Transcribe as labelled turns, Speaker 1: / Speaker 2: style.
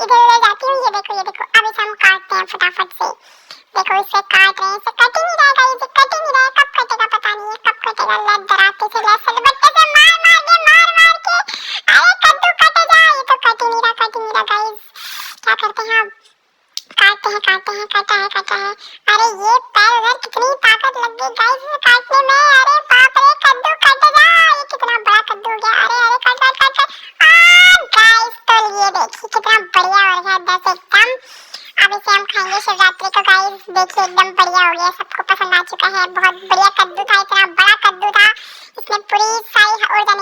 Speaker 1: इधर उधर जाती हूँ। ये देखो अब इसे हम काटते हैं फटाफट से। देखो इसे काट रहे हैं, इसे कट ही नहीं रहा गाइस, ये कट ही नहीं रहा है। कब कटेगा पता नहीं है, कब कटेगा। ले डराते से ले सलबट्टे से मार मार के अरे कद्दू कट जा। ये तो कट ही नहीं रहा गाइस। क्या करते हैं अब, काटते हैं कटा है। अरे ये पैर उधर कितनी ताकत लग गई गाइस इसे काटने में। अरे बाप रे कद्दू कट जा। ये कितना बड़ा कद्दू हो गया। अरे कट गाइस। तो ये देखिए कितना बढ़िया हो गया 10 एकदम। अब इसे हम खाएंगे शिवरात्रि को गाइस। देखिए एकदम बढ़िया हो गया, सबको पसंद आ चुका है। बहुत बढ़िया कद्दू था, इतना बड़ा कद्दू था, इसने पूरी सारी ऊर्जा